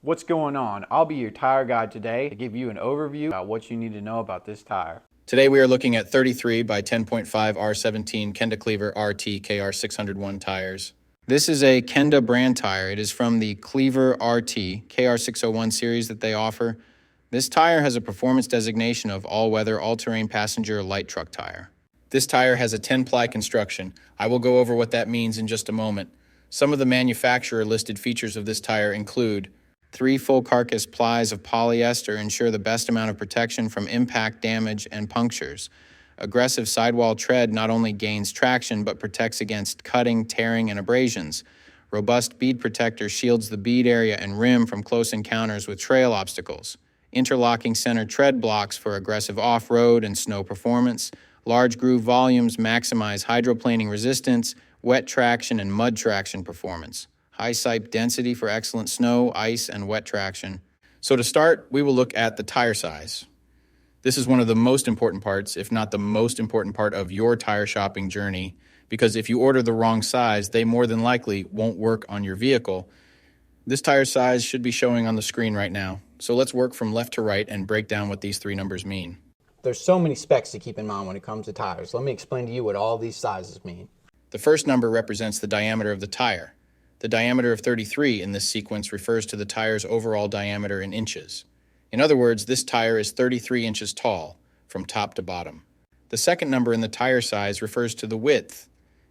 What's going on? I'll be your tire guide today to give you an overview about what you need to know about this tire. Today we are looking at 33 by 10.5 R17 Kenda Klever RT KR601 tires. This is a Kenda brand tire. It is from the Klever RT KR601 series that they offer. This tire has a performance designation of all-weather, all-terrain passenger light truck tire. This tire has a 10-ply construction. I will go over what that means in just a moment. Some of the manufacturer listed features of this tire include 3 full carcass plies of polyester ensure the best amount of protection from impact, damage, and punctures. Aggressive sidewall tread not only gains traction but protects against cutting, tearing, and abrasions. Robust bead protector shields the bead area and rim from close encounters with trail obstacles. Interlocking center tread blocks for aggressive off-road and snow performance. Large groove volumes maximize hydroplaning resistance, wet traction, and mud traction performance. High sipe density for excellent snow, ice, and wet traction. So to start, we will look at the tire size. This is one of the most important parts, if not the most important part of your tire shopping journey, because if you order the wrong size, they more than likely won't work on your vehicle. This tire size should be showing on the screen right now. So let's work from left to right and break down what these three numbers mean. There's so many specs to keep in mind when it comes to tires. Let me explain to you what all these sizes mean. The first number represents the diameter of the tire. The diameter of 33 in this sequence refers to the tire's overall diameter in inches. In other words, this tire is 33 inches tall, from top to bottom. The second number in the tire size refers to the width.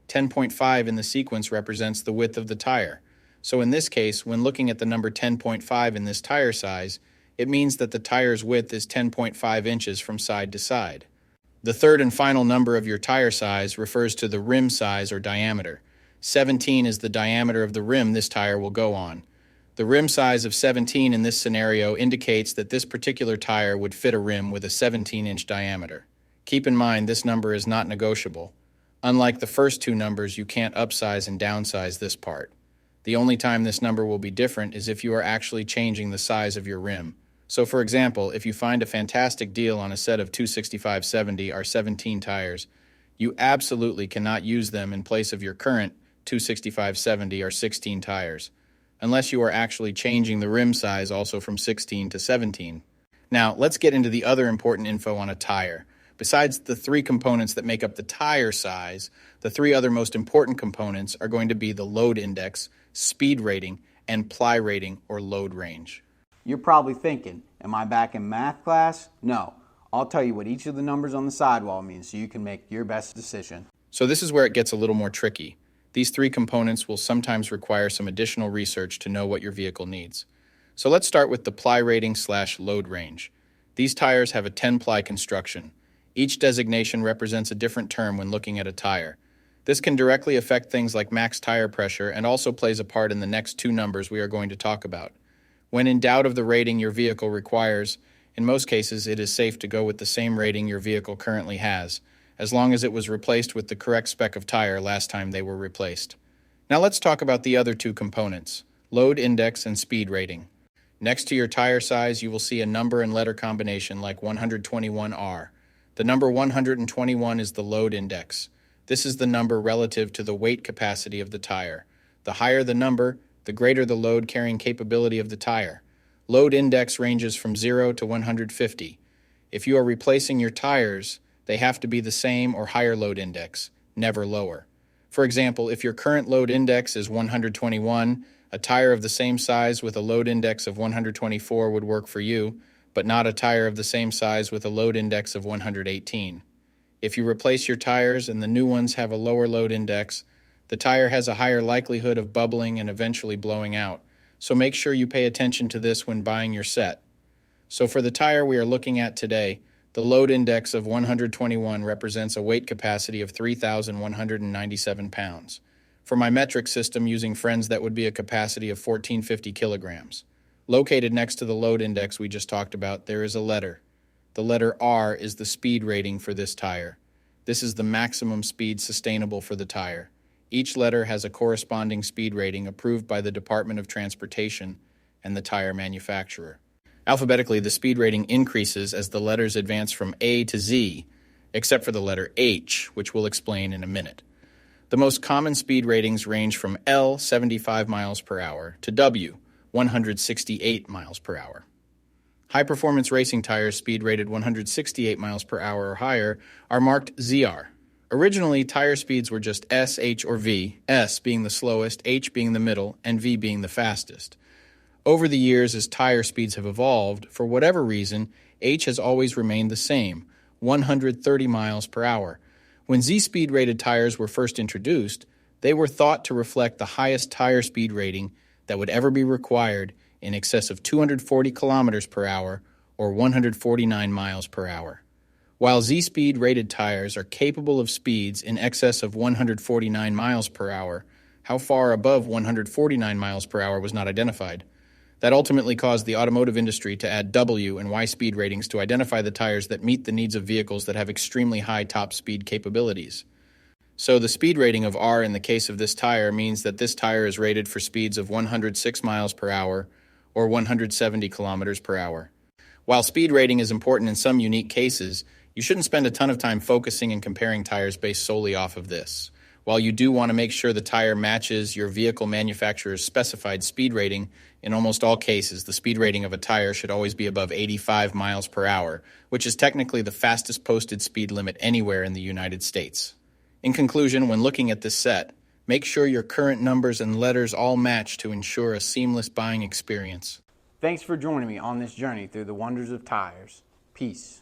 10.5 in the sequence represents the width of the tire. So in this case, when looking at the number 10.5 in this tire size, it means that the tire's width is 10.5 inches from side to side. The third and final number of your tire size refers to the rim size or diameter. 17 is the diameter of the rim this tire will go on. The rim size of 17 in this scenario indicates that this particular tire would fit a rim with a 17-inch diameter. Keep in mind this number is not negotiable. Unlike the first two numbers, you can't upsize and downsize this part. The only time this number will be different is if you are actually changing the size of your rim. So for example, if you find a fantastic deal on a set of 265/70 R17 tires, you absolutely cannot use them in place of your current 265/70 R16 tires, unless you are actually changing the rim size also from 16 to 17. Now, let's get into the other important info on a tire. Besides the three components that make up the tire size, the three other most important components are going to be the load index, speed rating, and ply rating or load range. You're probably thinking, am I back in math class? No. I'll tell you what each of the numbers on the sidewall means so you can make your best decision. So this is where it gets a little more tricky. These three components will sometimes require some additional research to know what your vehicle needs. So let's start with the ply rating / load range. These tires have a 10-ply construction. Each designation represents a different term when looking at a tire. This can directly affect things like max tire pressure and also plays a part in the next two numbers we are going to talk about. When in doubt of the rating your vehicle requires, in most cases it is safe to go with the same rating your vehicle currently has, as long as it was replaced with the correct spec of tire last time they were replaced. Now let's talk about the other two components, load index and speed rating. Next to your tire size, you will see a number and letter combination like 121R. The number 121 is the load index. This is the number relative to the weight capacity of the tire. The higher the number, the greater the load carrying capability of the tire. Load index ranges from 0 to 150. If you are replacing your tires, they have to be the same or higher load index, never lower. For example, if your current load index is 121, a tire of the same size with a load index of 124 would work for you, but not a tire of the same size with a load index of 118. If you replace your tires and the new ones have a lower load index, the tire has a higher likelihood of bubbling and eventually blowing out, so make sure you pay attention to this when buying your set. So for the tire we are looking at today, the load index of 121 represents a weight capacity of 3,197 pounds. For my metric system using friends, that would be a capacity of 1,450 kilograms. Located next to the load index we just talked about, there is a letter. The letter R is the speed rating for this tire. This is the maximum speed sustainable for the tire. Each letter has a corresponding speed rating approved by the Department of Transportation and the tire manufacturer. Alphabetically, the speed rating increases as the letters advance from A to Z, except for the letter H, which we'll explain in a minute. The most common speed ratings range from L, 75 miles per hour, to W, 168 miles per hour. High-performance racing tires speed rated 168 miles per hour or higher are marked ZR. Originally, tire speeds were just S, H, or V, S being the slowest, H being the middle, and V being the fastest. Over the years, as tire speeds have evolved, for whatever reason, H has always remained the same, 130 miles per hour. When Z-speed rated tires were first introduced, they were thought to reflect the highest tire speed rating that would ever be required, in excess of 240 kilometers per hour or 149 miles per hour. While Z-speed rated tires are capable of speeds in excess of 149 miles per hour, how far above 149 miles per hour was not identified. That ultimately caused the automotive industry to add W and Y speed ratings to identify the tires that meet the needs of vehicles that have extremely high top speed capabilities. So the speed rating of R in the case of this tire means that this tire is rated for speeds of 106 miles per hour or 170 kilometers per hour. While speed rating is important in some unique cases, you shouldn't spend a ton of time focusing and comparing tires based solely off of this. While you do want to make sure the tire matches your vehicle manufacturer's specified speed rating, in almost all cases, the speed rating of a tire should always be above 85 miles per hour, which is technically the fastest posted speed limit anywhere in the United States. In conclusion, when looking at this set, make sure your current numbers and letters all match to ensure a seamless buying experience. Thanks for joining me on this journey through the wonders of tires. Peace.